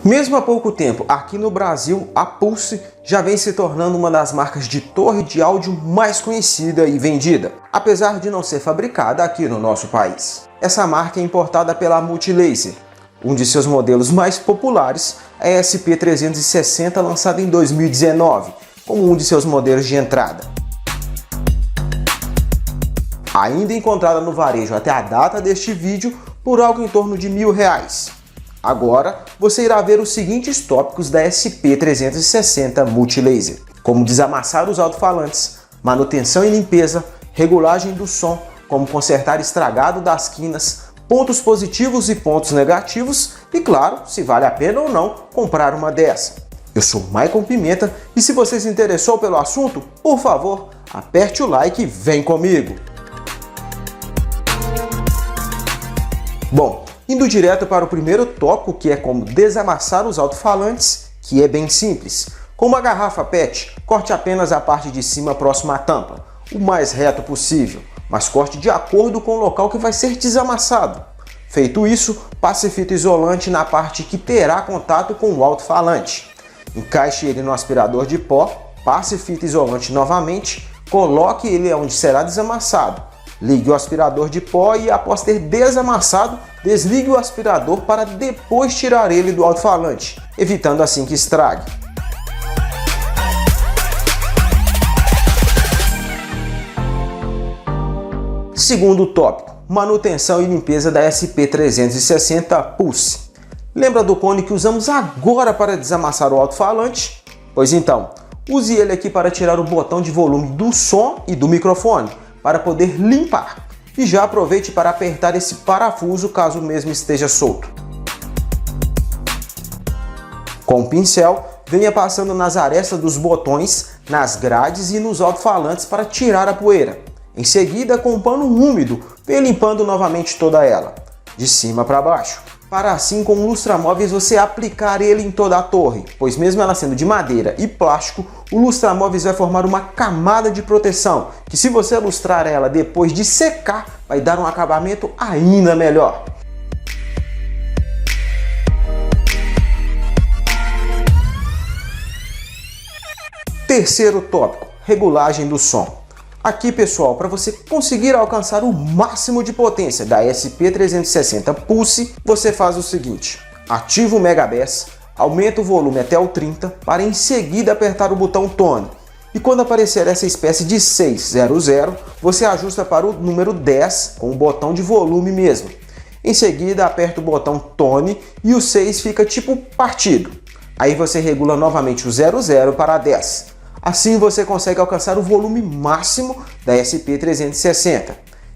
Mesmo há pouco tempo, aqui no Brasil, a Pulse já vem se tornando uma das marcas de torre de áudio mais conhecida e vendida, apesar de não ser fabricada aqui no nosso país. Essa marca é importada pela Multilaser. Um de seus modelos mais populares é a SP360, lançada em 2019, como um de seus modelos de entrada. Ainda encontrada no varejo até a data deste vídeo por algo em torno de R$1.000. Agora você irá ver os seguintes tópicos da SP360 Multilaser, como desamassar os alto-falantes, manutenção e limpeza, regulagem do som, como consertar estragado das quinas, pontos positivos e pontos negativos e, claro, se vale a pena ou não comprar uma dessa. Eu sou Maicon Pimenta e se você se interessou pelo assunto, por favor, aperte o like e vem comigo! Bom, indo direto para o primeiro tópico, que é como desamassar os alto-falantes, que é bem simples. Com uma garrafa PET, corte apenas a parte de cima próxima à tampa, o mais reto possível, mas corte de acordo com o local que vai ser desamassado. Feito isso, passe fita isolante na parte que terá contato com o alto-falante. Encaixe ele no aspirador de pó, passe fita isolante novamente, coloque ele onde será desamassado. Ligue o aspirador de pó e, após ter desamassado, desligue o aspirador para depois tirar ele do alto-falante, evitando assim que estrague. Segundo tópico, manutenção e limpeza da SP360 Pulse. Lembra do cone que usamos agora para desamassar o alto-falante? Pois então, use ele aqui para tirar o botão de volume do som e do microfone, para poder limpar. E já aproveite para apertar esse parafuso caso o mesmo esteja solto. Com o pincel, venha passando nas arestas dos botões, nas grades e nos alto-falantes para tirar a poeira. Em seguida, com um pano úmido, venha limpando novamente toda ela, de cima para baixo. Para assim, com o lustramóveis, você aplicar ele em toda a torre, pois mesmo ela sendo de madeira e plástico, o lustramóveis vai formar uma camada de proteção, que se você lustrar ela depois de secar, vai dar um acabamento ainda melhor. Terceiro tópico, regulagem do som. Aqui, pessoal, para você conseguir alcançar o máximo de potência da SP360 Pulse, você faz o seguinte: ativa o Mega Bass, aumenta o volume até o 30, para em seguida apertar o botão Tone. E quando aparecer essa espécie de 600, você ajusta para o número 10 com o botão de volume mesmo. Em seguida, aperta o botão Tone e o 6 fica tipo partido. Aí você regula novamente o 00 para 10. Assim você consegue alcançar o volume máximo da SP360.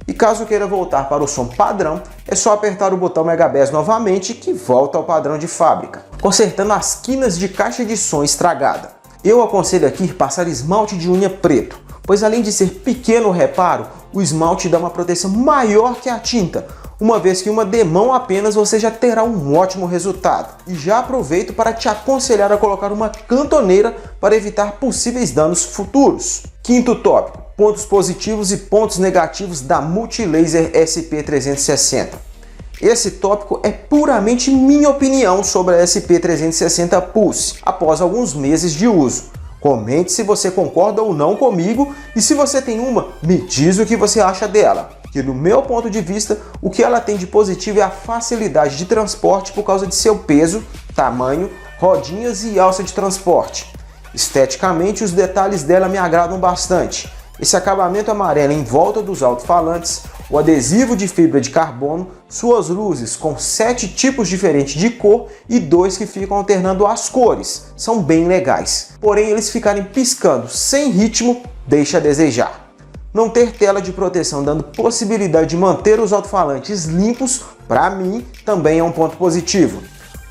E caso queira voltar para o som padrão, é só apertar o botão Mega Bass novamente que volta ao padrão de fábrica, consertando as quinas de caixa de som estragada. Eu aconselho aqui passar esmalte de unha preto, pois além de ser pequeno o reparo, o esmalte dá uma proteção maior que a tinta, uma vez que uma demão apenas você já terá um ótimo resultado. E já aproveito para te aconselhar a colocar uma cantoneira para evitar possíveis danos futuros. Quinto tópico, pontos positivos e pontos negativos da Multilaser SP360. Esse tópico é puramente minha opinião sobre a SP360 Pulse, após alguns meses de uso. Comente se você concorda ou não comigo e se você tem uma, me diz o que você acha dela. Que do meu ponto de vista, o que ela tem de positivo é a facilidade de transporte por causa de seu peso, tamanho, rodinhas e alça de transporte. Esteticamente, os detalhes dela me agradam bastante. Esse acabamento amarelo em volta dos alto-falantes, o adesivo de fibra de carbono, suas luzes com 7 tipos diferentes de cor e 2 que ficam alternando as cores, são bem legais. Porém, eles ficarem piscando sem ritmo deixa a desejar. Não ter tela de proteção dando possibilidade de manter os alto-falantes limpos, para mim, também é um ponto positivo.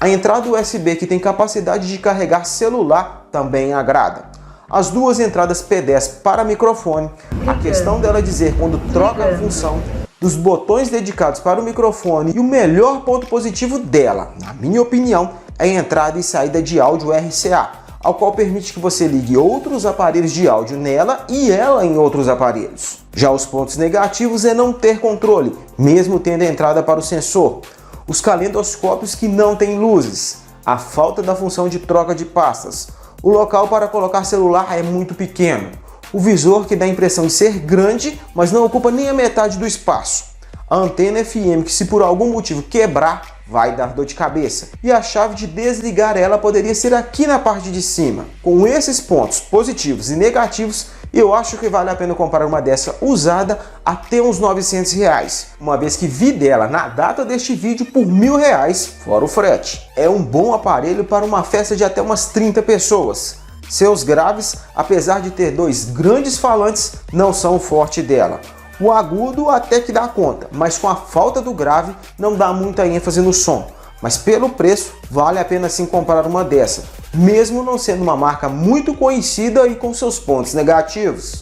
A entrada USB que tem capacidade de carregar celular também agrada. As duas entradas P10 para microfone, a questão dela dizer quando troca a função, dos botões dedicados para o microfone e o melhor ponto positivo dela, na minha opinião, é a entrada e saída de áudio RCA, ao qual permite que você ligue outros aparelhos de áudio nela e ela em outros aparelhos. Já os pontos negativos é não ter controle, mesmo tendo a entrada para o sensor. Os calendoscópios que não têm luzes. a falta da função de troca de pastas, o local para colocar celular é muito pequeno, o visor que dá a impressão de ser grande, mas não ocupa nem a metade do espaço, a antena FM que, se por algum motivo quebrar, vai dar dor de cabeça, e a chave de desligar ela poderia ser aqui na parte de cima. Com esses pontos positivos e negativos, eu acho que vale a pena comprar uma dessa usada até uns R$900, uma vez que vi dela na data deste vídeo por R$1.000, fora o frete. É um bom aparelho para uma festa de até umas 30 pessoas. Seus graves, apesar de ter dois grandes falantes, não são o forte dela. O agudo até que dá conta, mas com a falta do grave não dá muita ênfase no som. Mas pelo preço, vale a pena sim comprar uma dessa, mesmo não sendo uma marca muito conhecida e com seus pontos negativos.